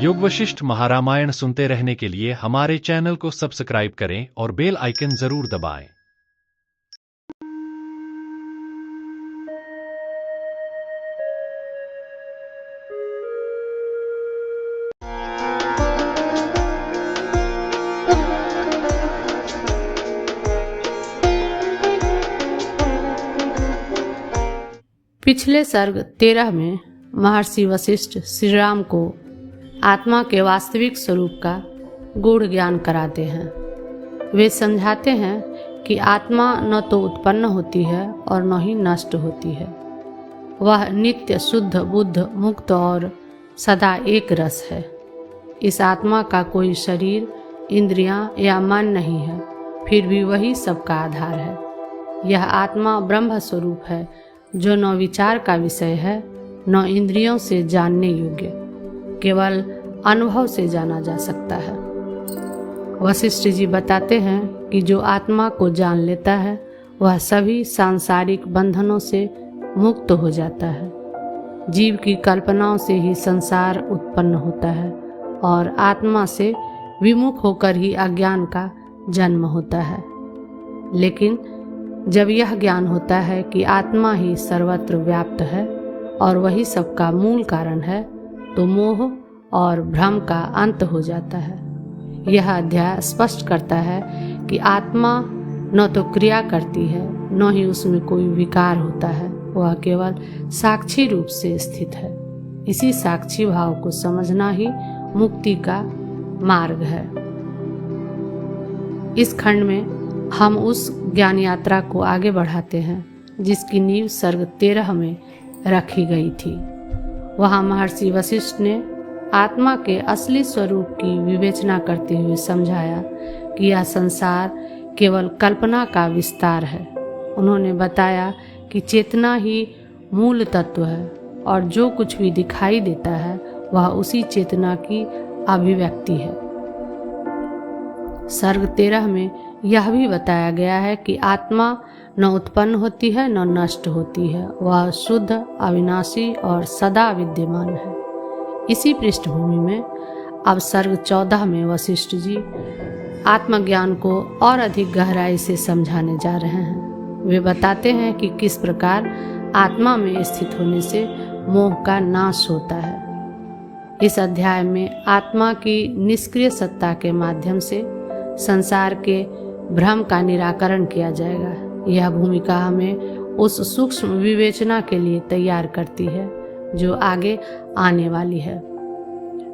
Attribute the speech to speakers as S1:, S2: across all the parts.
S1: योग वशिष्ठ महारामायण सुनते रहने के लिए हमारे चैनल को सब्सक्राइब करें और बेल आइकन जरूर दबाएं।
S2: पिछले सर्ग 13 में महर्षि वशिष्ठ श्री राम को आत्मा के वास्तविक स्वरूप का गूढ़ ज्ञान कराते हैं। वे समझाते हैं कि आत्मा न तो उत्पन्न होती है और न ही नष्ट होती है। वह नित्य शुद्ध बुद्ध मुक्त और सदा एक रस है। इस आत्मा का कोई शरीर इंद्रियां या मन नहीं है, फिर भी वही सबका आधार है। यह आत्मा ब्रह्म स्वरूप है जो न विचार का विषय है न इंद्रियों से जानने योग्य, केवल अनुभव से जाना जा सकता है। वशिष्ठ जी बताते हैं कि जो आत्मा को जान लेता है वह सभी सांसारिक बंधनों से मुक्त हो जाता है। जीव की कल्पनाओं से ही संसार उत्पन्न होता है और आत्मा से विमुख होकर ही अज्ञान का जन्म होता है। लेकिन जब यह ज्ञान होता है कि आत्मा ही सर्वत्र व्याप्त है और वही सबका मूल कारण है, तो मोह और भ्रम का अंत हो जाता है। यह अध्याय स्पष्ट करता है कि आत्मा न तो क्रिया करती है न ही उसमें कोई विकार होता है, वह केवल साक्षी रूप से स्थित है। इसी साक्षी भाव को समझना ही मुक्ति का मार्ग है। इस खंड में हम उस ज्ञान यात्रा को आगे बढ़ाते हैं जिसकी नींव सर्ग 13 में रखी गई थी। वहाँ महर्षि वशिष्ठ ने आत्मा के असली स्वरूप की विवेचना करते हुए समझाया कि यह संसार केवल कल्पना का विस्तार है। उन्होंने बताया कि चेतना ही मूल तत्व है और जो कुछ भी दिखाई देता है वह उसी चेतना की अभिव्यक्ति है। सर्ग 13 में यह भी बताया गया है कि आत्मा न उत्पन्न होती है न नष्ट होती है, वह शुद्ध अविनाशी और सदा विद्यमान है। इसी पृष्ठभूमि में अब सर्ग 14 में वशिष्ठ जी आत्मज्ञान को और अधिक गहराई से समझाने जा रहे हैं। वे बताते हैं कि किस प्रकार आत्मा में स्थित होने से मोह का नाश होता है। इस अध्याय में आत्मा की निष्क्रिय सत्ता के माध्यम से संसार के भ्रम का निराकरण किया जाएगा। यह भूमिका हमें उस सूक्ष्म विवेचना के लिए तैयार करती है जो आगे आने वाली है।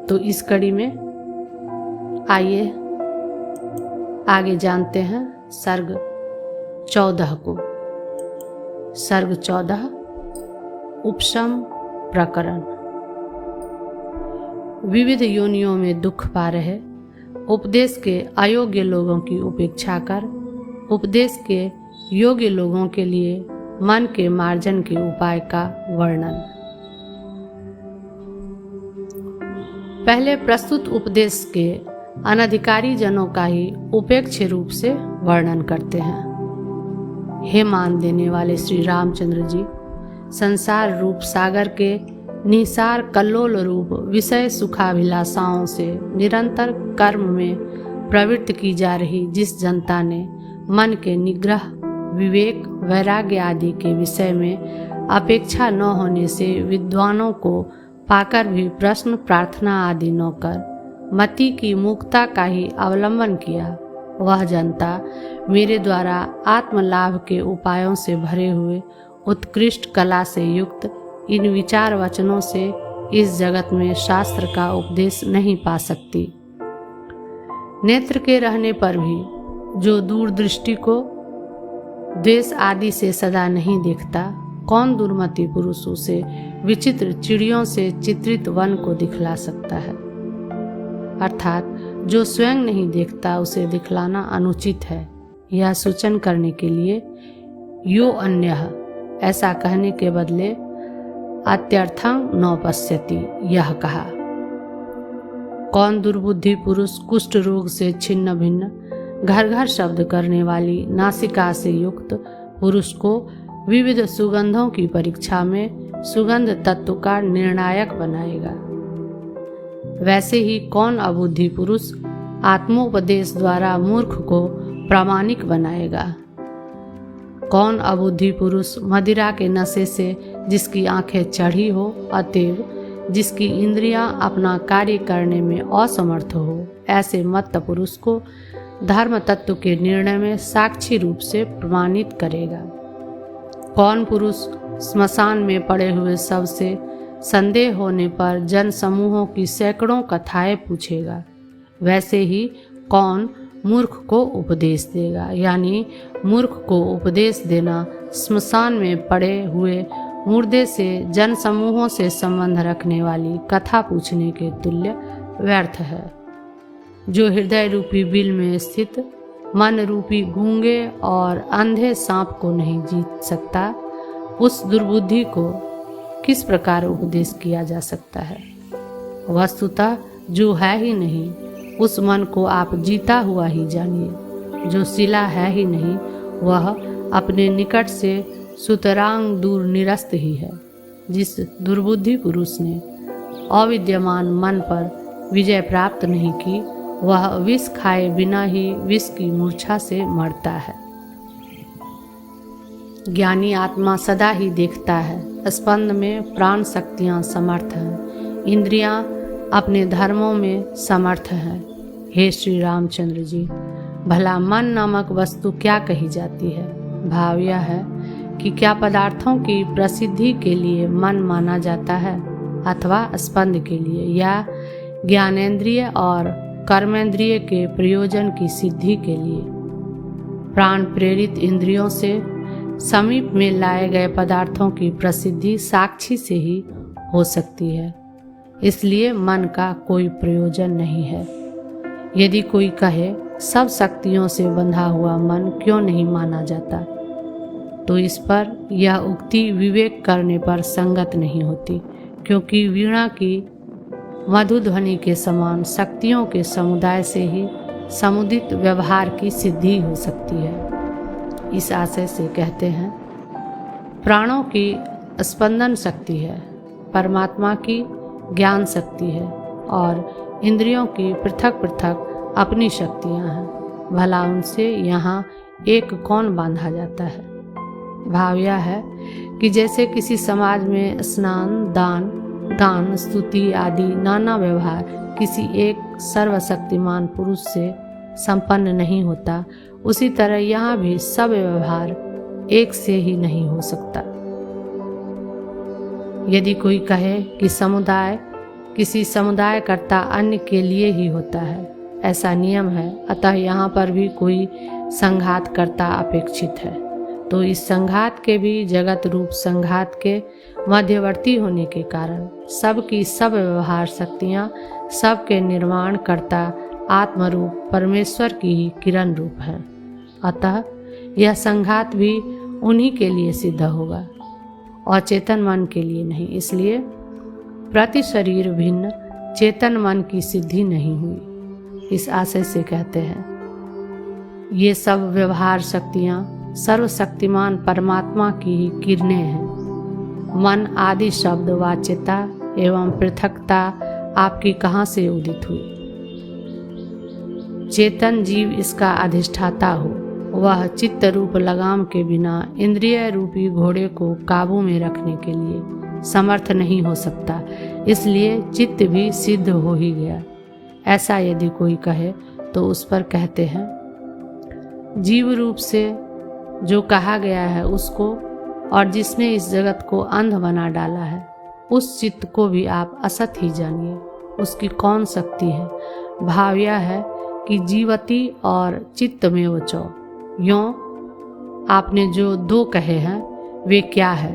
S2: तो इस कड़ी में आइए आगे जानते हैं सर्ग 14 को। सर्ग 14 उपशम प्रकरण। विविध योनियों में दुख पा रहे उपदेश के अयोग्य लोगों की उपेक्षा कर उपदेश के योग्य लोगों के लिए मन के मार्जन के उपाय का वर्णन। पहले प्रस्तुत उपदेश के अनधिकारी जनों का ही उपेक्ष रूप से वर्णन करते हैं। हे मान देने वाले श्री रामचंद्र जी, संसार रूप सागर के निसार कल्लोल रूप विषय सुखाभिलाषाओं से निरंतर कर्म में प्रवृत्त की जा रही जिस जनता ने मन के निग्रह विवेक वैराग्य आदि के विषय में अपेक्षा न होने से विद्वानों को पाकर भी प्रश्न प्रार्थना आदि न कर मति की मुक्ता का ही अवलंबन किया, वह जनता मेरे द्वारा आत्मलाभ के उपायों से भरे हुए उत्कृष्ट कला से युक्त इन विचार वचनों से इस जगत में शास्त्र का उपदेश नहीं पा सकती। नेत्र के रहने पर भी जो दूरदृष्टि को द्वेष आदि से सदा नहीं देखता, कौन दुर्मति पुरुष उसे विचित्र चिड़ियों से चित्रित वन को दिखला सकता है। अर्थात जो स्वयं नहीं देखता उसे दिखलाना अनुचित है। यह सूचन करने के लिए यो अन्यः ऐसा कहने के बदले अत्यर्थं न पश्यति यह कहा। कौन दुर्बुद्धि पुरुष कुष्ठ रोग से छिन्न भिन्न घर घर शब्द करने वाली नासिका से युक्त पुरुष को विविध सुगंधों की परीक्षा में सुगंध तत्व का निर्णायक बनाएगा। वैसे ही कौन अबुद्धि पुरुष आत्मोपदेश द्वारा मूर्ख को प्रामाणिक बनाएगा। कौन अबुद्धि पुरुष मदिरा के नशे से जिसकी आंखें चढ़ी हो, अतएव जिसकी इंद्रियां अपना कार्य करने में असमर्थ हो, ऐसे मत्त पुरुष को धर्म तत्व के निर्णय में साक्षी रूप से प्रमाणित करेगा। कौन पुरुष स्मशान में पड़े हुए शव से संदेह होने पर जन समूहों की सैकड़ों कथाएं पूछेगा। वैसे ही कौन मूर्ख को उपदेश देगा। यानी मूर्ख को उपदेश देना स्मशान में पड़े हुए मुर्दे से जन समूहों से संबंध रखने वाली कथा पूछने के तुल्य व्यर्थ है। जो हृदय रूपी बिल में स्थित मन रूपी गूंगे और अंधे सांप को नहीं जीत सकता, उस दुर्बुद्धि को किस प्रकार उपदेश किया जा सकता है। वस्तुतः जो है ही नहीं, उस मन को आप जीता हुआ ही जानिए। जो शिला है ही नहीं, वह अपने निकट से सुतरांग दूर निरस्त ही है। जिस दुर्बुद्धि पुरुष ने अविद्यमान मन पर विजय प्राप्त नहीं की, वह विष खाए बिना ही विष की मूर्छा से मरता है। ज्ञानी आत्मा सदा ही देखता है। स्पंद में प्राण शक्तियाँ समर्थ हैं, इंद्रियां अपने धर्मों में समर्थ हैं। हे श्री रामचंद्र जी, भला मन नामक वस्तु क्या कही जाती है? भाव यह है कि क्या पदार्थों की प्रसिद्धि के लिए मन माना जाता है अथवा स्पंद के लिए, या ज्ञानेंद्रिय और कर्मेंद्रिय के प्रयोजन की सिद्धि के लिए? प्राण प्रेरित इंद्रियों से समीप में लाए गए पदार्थों की प्रसिद्धि साक्षी से ही हो सकती है, इसलिए मन का कोई प्रयोजन नहीं है। यदि कोई कहे सब शक्तियों से बंधा हुआ मन क्यों नहीं माना जाता, तो इस पर यह उक्ति विवेक करने पर संगत नहीं होती, क्योंकि वीणा की मधुध्वनि के समान शक्तियों के समुदाय से ही समुदित व्यवहार की सिद्धि हो सकती है। इस आशय से कहते हैं, प्राणों की स्पंदन शक्ति है, परमात्मा की ज्ञान शक्ति है और इंद्रियों की पृथक पृथक अपनी शक्तियां हैं। भला उनसे यहाँ एक कौन बांधा जाता है? भाव यह है कि जैसे किसी समाज में स्नान, दान, गान, स्तुति आदि नाना व्यवहार किसी एक सर्वशक्तिमान पुरुष से संपन्न नहीं होता, उसी तरह यहाँ भी सब व्यवहार एक से ही नहीं हो सकता। यदि कोई कहे कि समुदाय किसी समुदाय कर्ता अन्य के लिए ही होता है, ऐसा नियम है, अतः यहाँ पर भी कोई संघात कर्ता अपेक्षित है, तो इस संघात के भी जगत रूप संघात के मध्यवर्ती होने के कारण सबकी सब व्यवहार शक्तियाँ सबके निर्माण कर्ता आत्मरूप परमेश्वर की ही किरण रूप है। अतः यह संघात भी उन्हीं के लिए सिद्ध होगा और चेतन मन के लिए नहीं। इसलिए प्रति शरीर भिन्न चेतन मन की सिद्धि नहीं हुई। इस आशय से कहते हैं, ये सब व्यवहार शक्तियाँ सर्वशक्तिमान परमात्मा की ही किरणें हैं। मन आदि शब्द वाच्यता एवं पृथकता आपकी कहाँ से उदित हुई? चेतन जीव इसका अधिष्ठाता हो, वह चित्त रूप लगाम के बिना इंद्रिय रूपी घोड़े को काबू में रखने के लिए समर्थ नहीं हो सकता, इसलिए चित्त भी सिद्ध हो ही गया। ऐसा यदि कोई कहे तो उस पर कहते हैं, जीव रूप से जो कहा गया है उसको और जिसने इस जगत को अंध बना डाला है, उस चित्त को भी आप असत ही जानिए, उसकी कौन शक्ति है? भाव यह है कि जीवती और चित्त में वो चौ। यों आपने जो दो कहे हैं वे क्या है?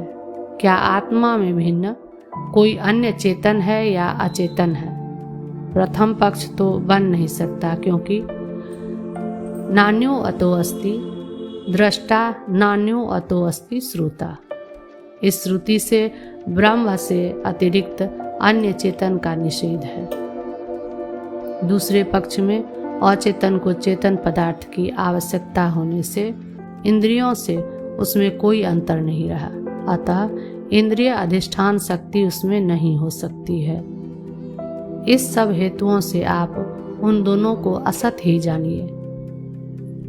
S2: क्या आत्मा में भिन्न कोई अन्य चेतन है या अचेतन है? प्रथम पक्ष तो बन नहीं सकता, क्योंकि नान्यो अतो अस्ति दृष्टा, नान्यो अतो अस्ति श्रोता। इस श्रुति से ब्रह्म से अतिरिक्त अन्य चेतन का निषेध है। दूसरे पक्ष में अचेतन को चेतन पदार्थ की आवश्यकता होने से इंद्रियों से उसमें कोई अंतर नहीं रहा, अतः इंद्रिय अधिष्ठान शक्ति उसमें नहीं हो सकती है। इस सब हेतुओं से आप उन दोनों को असत ही जानिए।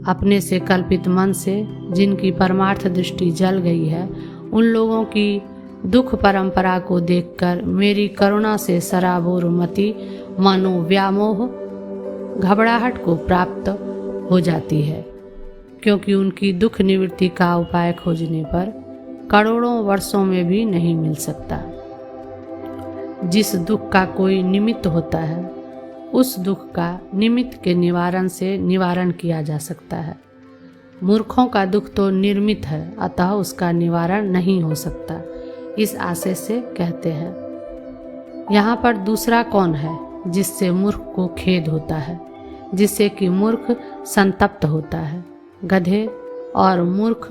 S2: अपने से कल्पित मन से जिनकी परमार्थ दृष्टि जल गई है, उन लोगों की दुख परंपरा को देखकर मेरी करुणा से सराबोर मति मानो व्यामोह घबराहट को प्राप्त हो जाती है, क्योंकि उनकी दुख निवृत्ति का उपाय खोजने पर करोड़ों वर्षों में भी नहीं मिल सकता। जिस दुख का कोई निमित्त होता है, उस दुख का निमित्त के निवारण से निवारण किया जा सकता है। मूर्खों का दुख तो निर्मित है, अतः उसका निवारण नहीं हो सकता, इस आशय से कहते हैं। यहाँ पर दूसरा कौन है जिससे मूर्ख को खेद होता है, जिससे कि मूर्ख संतप्त होता है। गधे और मूर्ख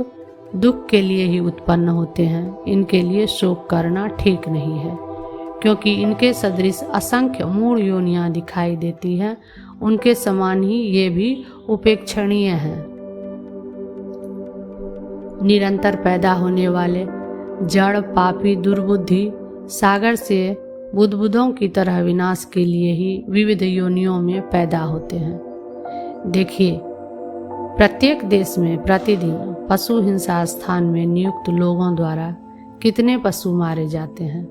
S2: दुख के लिए ही उत्पन्न होते हैं, इनके लिए शोक करना ठीक नहीं है, क्योंकि इनके सदृश असंख्य मूढ़ योनियां दिखाई देती हैं, उनके समान ही ये भी उपेक्षणीय हैं। निरंतर पैदा होने वाले जड़ पापी दुर्बुद्धि सागर से बुदबुदों की तरह विनाश के लिए ही विविध योनियों में पैदा होते हैं। देखिए, प्रत्येक देश में प्रतिदिन पशु हिंसा स्थान में नियुक्त लोगों द्वारा कितने पशु मारे जाते हैं,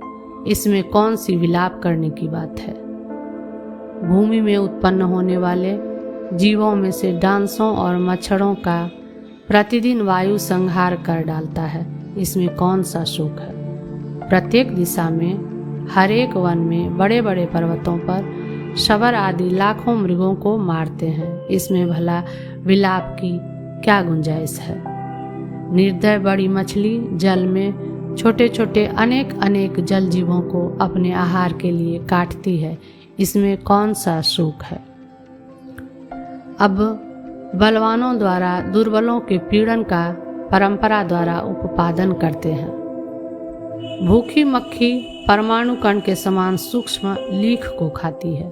S2: इसमें कौन सी विलाप करने की बात है। भूमि में उत्पन्न होने वाले जीवों में से डांसों और मच्छरों का प्रतिदिन वायु संहार कर डालता है, इसमें कौन सा शोक है। प्रत्येक दिशा में, हर एक वन में, बड़े बड़े पर्वतों पर शबर आदि लाखों मृगों को मारते हैं, इसमें भला विलाप की क्या गुंजाइश है। निर्दय बड़ी मछली जल में छोटे छोटे अनेक अनेक जल जीवों को अपने आहार के लिए काटती है, इसमें कौन सा शोक है। अब बलवानों द्वारा दुर्बलों के पीड़न का परंपरा द्वारा उपादन करते हैं। भूखी मक्खी परमाणु कण के समान सूक्ष्म लीख को खाती है,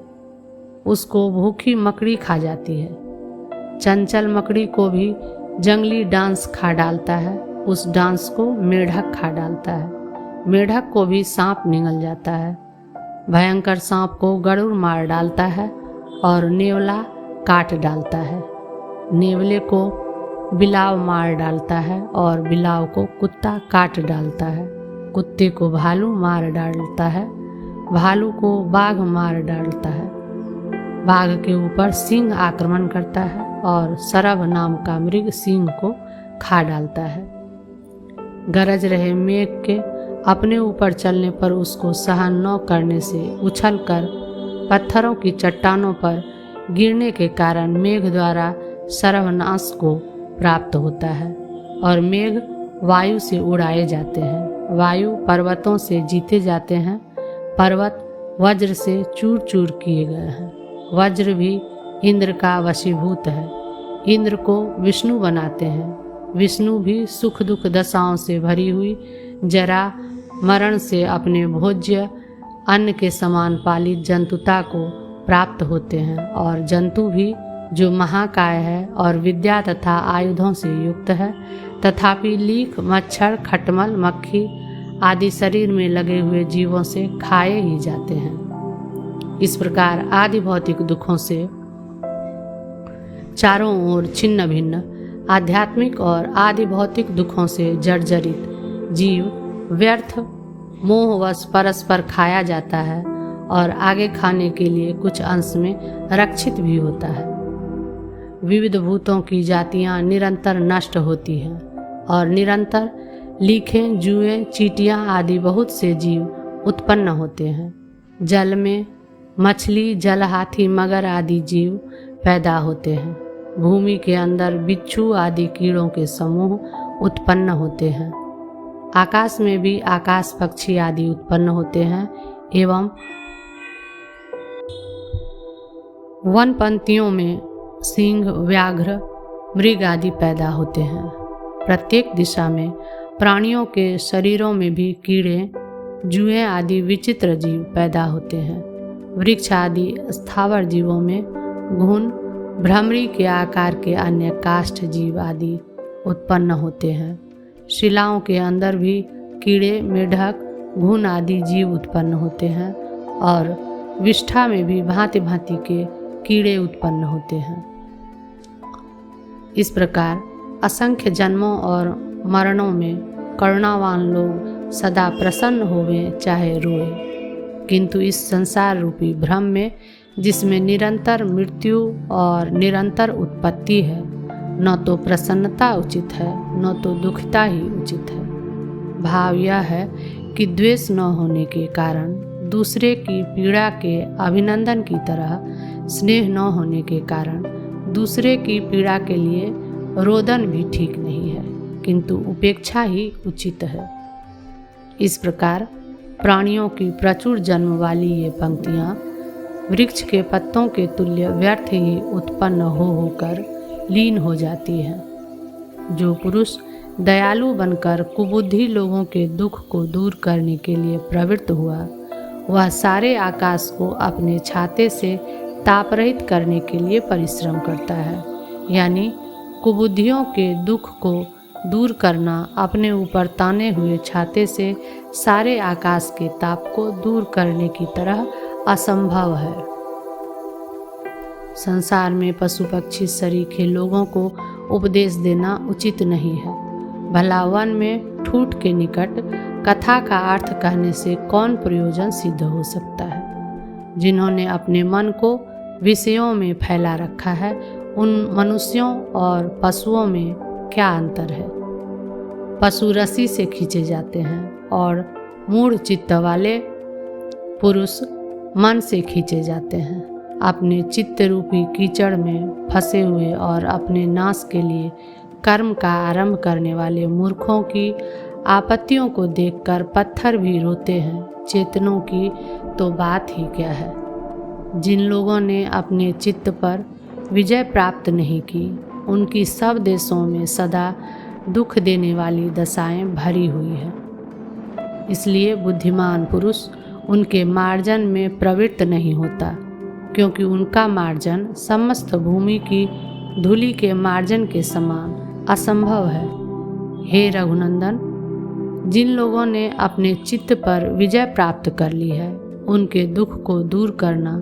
S2: उसको भूखी मकड़ी खा जाती है। चंचल मकड़ी को भी जंगली डांस खा डालता है, उस डांस को मेढक खा डालता है। मेढक को भी सांप निगल जाता है। भयंकर सांप को गरुड़ मार डालता है और नेवला काट डालता है। नेवले को बिलाव मार डालता है और बिलाव को कुत्ता काट डालता है। कुत्ते को भालू मार डालता है, भालू को बाघ मार डालता है। बाघ के ऊपर सिंह आक्रमण करता है और सरभ नाम का मृग सिंह को खा डालता है। गरज रहे मेघ के अपने ऊपर चलने पर उसको सहन न करने से उछलकर पत्थरों की चट्टानों पर गिरने के कारण मेघ द्वारा सर्वनाश को प्राप्त होता है और मेघ वायु से उड़ाए जाते हैं। वायु पर्वतों से जीते जाते हैं, पर्वत वज्र से चूर चूर किए गए हैं। वज्र भी इंद्र का वशीभूत है, इंद्र को विष्णु बनाते हैं। विष्णु भी सुख दुख दशाओं से भरी हुई जरा मरण से अपने भोज्य अन्न के समान पालित जंतुता को प्राप्त होते हैं, और जंतु भी जो महाकाय है और विद्या तथा आयुधों से युक्त है, तथापि लीख मच्छर खटमल मक्खी आदि शरीर में लगे हुए जीवों से खाए ही जाते हैं। इस प्रकार आदि भौतिक दुखों से चारों ओर छिन्न भिन्न आध्यात्मिक और आदि भौतिक दुखों से जर्जरित जीव व्यर्थ मोहवश परस्पर खाया जाता है और आगे खाने के लिए कुछ अंश में रक्षित भी होता है। विविध भूतों की जातियां निरंतर नष्ट होती हैं और निरंतर लीखें जुए चींटियां आदि बहुत से जीव उत्पन्न होते हैं। जल में मछली जल हाथी मगर आदि जीव पैदा होते हैं। भूमि के अंदर बिच्छू आदि कीड़ों के समूह उत्पन्न होते हैं। आकाश में भी आकाश पक्षी आदि उत्पन्न होते हैं एवं वन पंक्तियों में सिंह व्याघ्र मृग आदि पैदा होते हैं। प्रत्येक दिशा में प्राणियों के शरीरों में भी कीड़े जुए आदि विचित्र जीव पैदा होते हैं। वृक्ष आदि स्थावर जीवों में घुन भ्रमरी के आकार के अन्य काष्ठ जीव आदि उत्पन्न होते हैं। शिलाओं के अंदर भी कीड़े मेढक घुन आदि जीव उत्पन्न होते हैं और विष्ठा में भी भांति भांति के कीड़े उत्पन्न होते हैं। इस प्रकार असंख्य जन्मों और मरणों में करुणावान लोग सदा प्रसन्न होवे चाहे रोए, किंतु इस संसार रूपी भ्रम में, जिसमें निरंतर मृत्यु और निरंतर उत्पत्ति है, न तो प्रसन्नता उचित है न तो दुखता ही उचित है। भाव यह है कि द्वेष न होने के कारण दूसरे की पीड़ा के अभिनंदन की तरह स्नेह न होने के कारण दूसरे की पीड़ा के लिए रोदन भी ठीक नहीं है, किंतु उपेक्षा ही उचित है। इस प्रकार प्राणियों की प्रचुर जन्म वाली ये पंक्तियाँ वृक्ष के पत्तों के तुल्य व्यर्थ ही उत्पन्न होकर लीन हो जाती हैं। जो पुरुष दयालु बनकर कुबुद्धि लोगों के दुख को दूर करने के लिए प्रवृत्त हुआ, वह सारे आकाश को अपने छाते से तापरहित करने के लिए परिश्रम करता है। यानी कुबुद्धियों के दुख को दूर करना अपने ऊपर ताने हुए छाते से सारे आकाश के ताप को दूर करने की तरह असंभव है। संसार में पशु पक्षी सरीखे लोगों को उपदेश देना उचित नहीं है। भला वन में ठूठ के निकट कथा का अर्थ कहने से कौन प्रयोजन सिद्ध हो सकता है। जिन्होंने अपने मन को विषयों में फैला रखा है, उन मनुष्यों और पशुओं में क्या अंतर है। पशु रस्सी से खींचे जाते हैं और मूढ़ चित्त वाले पुरुष मन से खींचे जाते हैं। अपने चित्त रूपी कीचड़ में फंसे हुए और अपने नाश के लिए कर्म का आरंभ करने वाले मूर्खों की आपत्तियों को देखकर पत्थर भी रोते हैं, चेतनों की तो बात ही क्या है। जिन लोगों ने अपने चित्त पर विजय प्राप्त नहीं की, उनकी सब देशों में सदा दुख देने वाली दशाएं भरी हुई हैं। इसलिए बुद्धिमान पुरुष उनके मार्जन में प्रवृत्त नहीं होता, क्योंकि उनका मार्जन समस्त भूमि की धूलि के मार्जन के समान असंभव है। हे रघुनंदन, जिन लोगों ने अपने चित्त पर विजय प्राप्त कर ली है, उनके दुख को दूर करना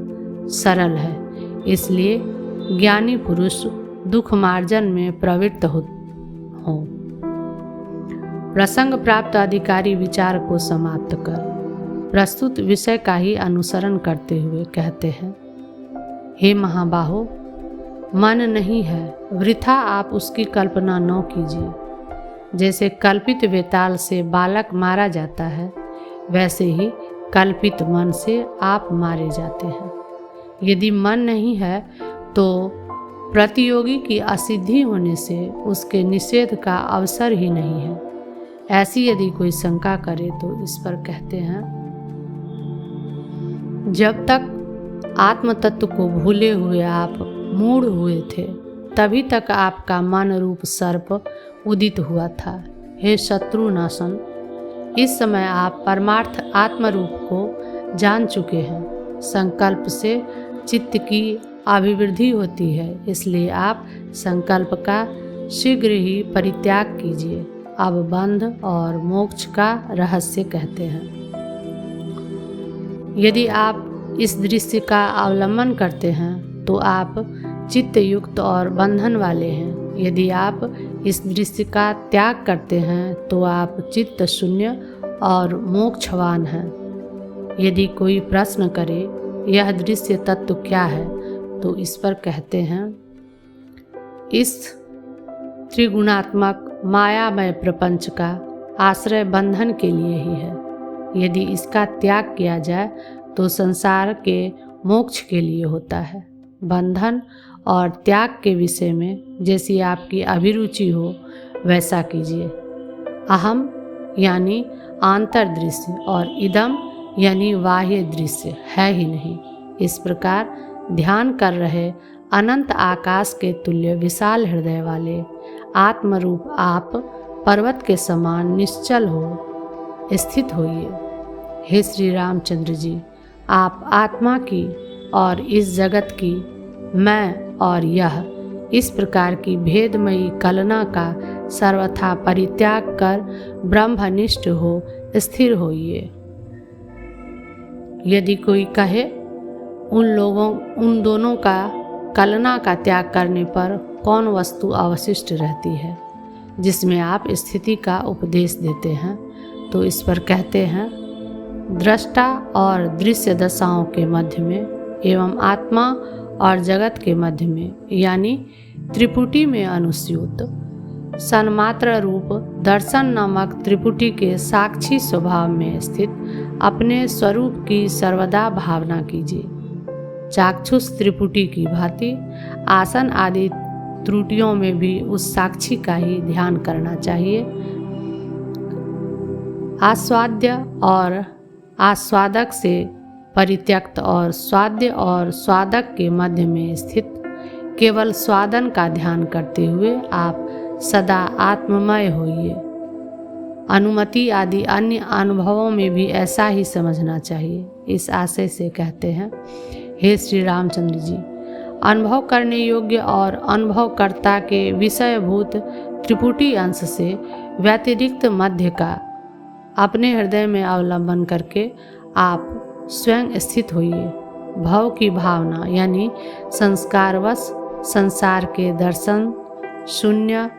S2: सरल है। इसलिए ज्ञानी पुरुष दुख मार्जन में प्रवृत्त हो। प्रसंग प्राप्त अधिकारी विचार को समाप्त कर प्रस्तुत विषय का ही अनुसरण करते हुए कहते हैं, हे महाबाहो, मन नहीं है, वृथा आप उसकी कल्पना न कीजिए। जैसे कल्पित वेताल से बालक मारा जाता है, वैसे ही कल्पित मन से आप मारे जाते हैं। यदि मन नहीं है तो प्रतियोगी की असिद्धि होने से उसके निषेध का अवसर ही नहीं है। ऐसी यदि कोई शंका करे तो इस पर कहते हैं, जब तक आत्म तत्व को भूले हुए आप मूढ़ हुए थे, तभी तक आपका मन रूप सर्प उदित हुआ था। हे शत्रुनाशन, इस समय आप परमार्थ आत्म रूप को जान चुके हैं। संकल्प से चित्त की अभिवृद्धि होती है, इसलिए आप संकल्प का शीघ्र ही परित्याग कीजिए। अब बंध और मोक्ष का रहस्य कहते हैं। यदि आप इस दृश्य का अवलंबन करते हैं तो आप चित्त युक्त और बंधन वाले हैं। यदि आप इस दृश्य का त्याग करते हैं तो आप चित्त शून्य और मोक्षवान हैं। यदि कोई प्रश्न करे यह दृश्य तत्व क्या है, तो इस पर कहते हैं, इस त्रिगुणात्मक मायामय प्रपंच का आश्रय बंधन के लिए ही है। यदि इसका त्याग किया जाए तो संसार के मोक्ष के लिए होता है। बंधन और त्याग के विषय में जैसी आपकी अभिरुचि हो वैसा कीजिए। अहम यानी आंतर दृश्य और इदम यानी बाह्य दृश्य है ही नहीं। इस प्रकार ध्यान कर रहे अनंत आकाश के तुल्य विशाल हृदय वाले आत्मरूप आप पर्वत के समान निश्चल हो स्थित होइए। हे श्री रामचंद्र जी, आप आत्मा की और इस जगत की मैं और यह इस प्रकार की भेदमयी कलना का सर्वथा परित्याग कर ब्रह्मनिष्ठ हो स्थिर होइए। यदि कोई कहे उन दोनों का कलना का त्याग करने पर कौन वस्तु अवशिष्ट रहती है जिसमें आप स्थिति का उपदेश देते हैं? तो इस पर कहते हैं, दृष्टा और दृश्य दशाओं के मध्य में एवं आत्मा और जगत के मध्य में, यानी त्रिपुटी में अनुस्यूत सन्मात्र रूप दर्शन नामक त्रिपुटी के साक्षी स्वभाव में स्थित अपने स्वरूप की सर्वदा भावना कीजिए। चाक्षुष त्रिपुटी की भांति आसन आदि त्रुटियों में भी उस साक्षी का ही ध्यान करना चाहिए। आस्वाद्य और आस्वादक से परित्यक्त और स्वाद्य और स्वादक के मध्य में स्थित केवल स्वादन का ध्यान करते हुए आप सदा आत्ममय होइए। अनुमति आदि अन्य अनुभवों में भी ऐसा ही समझना चाहिए। इस आशय से कहते हैं, हे श्री रामचंद्र जी, अनुभव करने योग्य और अनुभवकर्ता के विषयभूत त्रिपुटी अंश से व्यतिरिक्त मध्य का अपने हृदय में अवलंबन करके आप स्वयं स्थित होइए। भव की भावना यानी संस्कारवश संसार के दर्शन, शून्य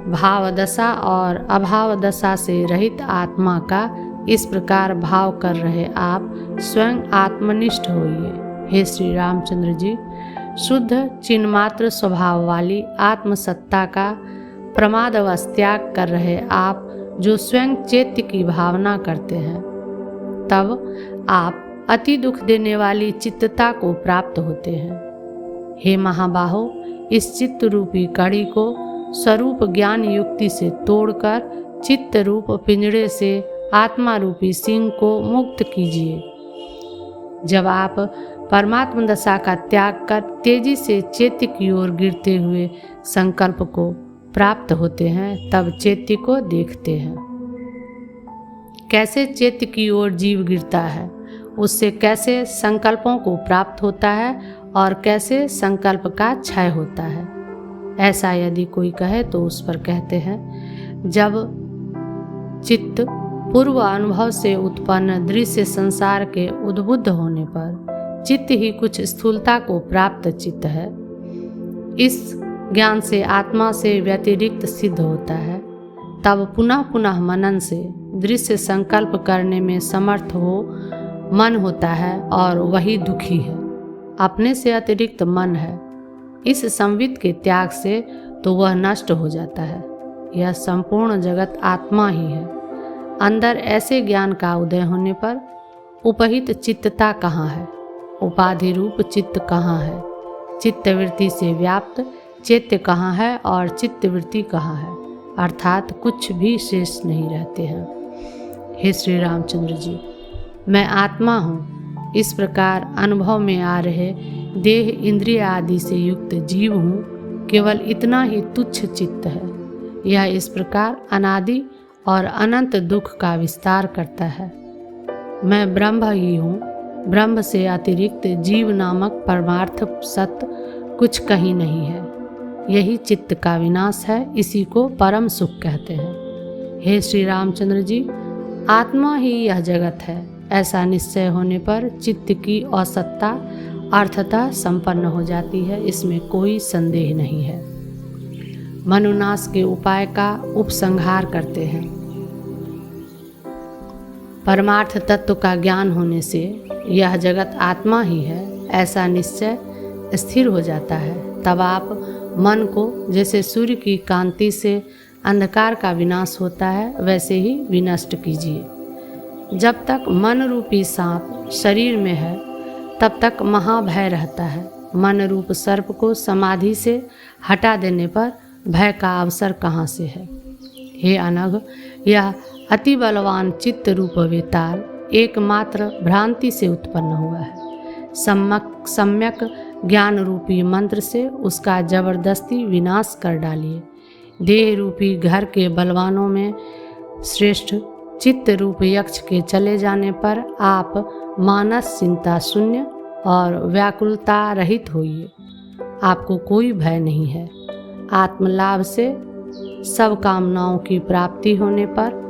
S2: भाव दशा और अभाव दशा से रहित आत्मा का इस प्रकार भाव कर रहे आप स्वयं आत्मनिष्ठ होइए। हे श्री रामचंद्र जी, शुद्ध चिन्मात्र स्वभाव वाली आत्मसत्ता का प्रमादवश त्याग कर रहे आप जो स्वयं चैत्य की भावना करते हैं, तब आप अति दुख देने वाली चित्तता को प्राप्त होते हैं। हे महाबाहो, इस चित्त रूपी कड़ी को स्वरूप ज्ञान युक्ति से तोड़कर चित्त रूप पिंजड़े से आत्मा रूपी सिंह को मुक्त कीजिए। जब आप परमात्म दशा का त्याग कर तेजी से चैत्य की ओर गिरते हुए संकल्प को प्राप्त होते हैं, तब चैत्य को देखते हैं। कैसे चैत्य की ओर जीव गिरता है, उससे कैसे संकल्पों को प्राप्त होता है और कैसे संकल्प का क्षय होता है, ऐसा यदि कोई कहे तो उस पर कहते हैं, जब चित्त पूर्व अनुभव से उत्पन्न दृश्य संसार के उद्बुद्ध होने पर चित्त ही कुछ स्थूलता को प्राप्त चित्त है, इस ज्ञान से आत्मा से व्यतिरिक्त सिद्ध होता है, तब पुनः पुनः मनन से दृश्य संकल्प करने में समर्थ हो मन होता है और वही दुखी है। अपने से अतिरिक्त मन है, इस संवित के त्याग से तो वह नष्ट हो जाता है। यह संपूर्ण जगत आत्मा ही है। अंदर ऐसे ज्ञान का उदय होने पर उपहित चित्तता कहाँ है, उपाधि रूप चित्त कहाँ है, चित्तवृत्ति से व्याप्त चैत्य कहाँ है और चित्तवृत्ति कहाँ है, अर्थात कुछ भी शेष नहीं रहते हैं। हे श्री रामचंद्र जी, मैं आत्मा हूँ, इस प्रकार अनुभव में आ रहे देह इंद्रिय आदि से युक्त जीव हूँ, केवल इतना ही तुच्छ चित्त है। यह इस प्रकार अनादि और अनंत दुख का विस्तार करता है। मैं ब्रह्म ही हूँ, ब्रह्म से अतिरिक्त जीव नामक परमार्थ सत्य कुछ कहीं नहीं है। यही चित्त का विनाश है, इसी को परम सुख कहते हैं। हे श्री रामचंद्र जी, आत्मा ही यह जगत है, ऐसा निश्चय होने पर चित्त की औसतता अर्थतः संपन्न हो जाती है, इसमें कोई संदेह नहीं है। मनुनाश के उपाय का उपसंहार करते हैं। परमार्थ तत्व का ज्ञान होने से यह जगत आत्मा ही है, ऐसा निश्चय स्थिर हो जाता है। तब आप मन को जैसे सूर्य की कांति से अंधकार का विनाश होता है, वैसे ही विनष्ट कीजिए। जब तक मन रूपी सांप शरीर में है, तब तक महाभय रहता है। मन रूप सर्प को समाधि से हटा देने पर भय का अवसर कहाँ से है? हे अनघ, यह अति बलवान चित्त रूप वेताल एकमात्र भ्रांति से उत्पन्न हुआ है। सम्यक ज्ञान रूपी मंत्र से उसका जबरदस्ती विनाश कर डालिए। देह रूपी घर के बलवानों में श्रेष्ठ चित्त रूप यक्ष के चले जाने पर आप मानस चिंता शून्य और व्याकुलता रहित होइए। आपको कोई भय नहीं है। आत्मलाभ से सब कामनाओं की प्राप्ति होने पर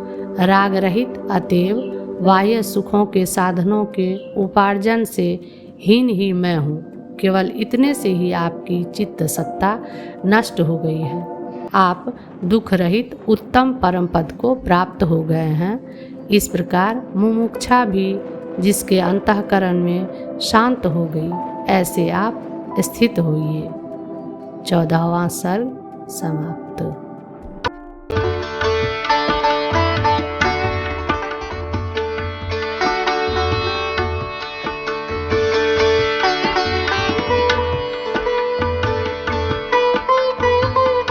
S2: राग रहित, अतएव बाह्य सुखों के साधनों के उपार्जन से हीन ही मैं हूँ, केवल इतने से ही आपकी चित्त सत्ता नष्ट हो गई है। आप दुख रहित उत्तम परम पद को प्राप्त हो गए हैं। इस प्रकार मुमुक्षा भी जिसके अंतःकरण में शांत हो गई, ऐसे आप स्थित होइए। 14वां सर्ग समाप्त।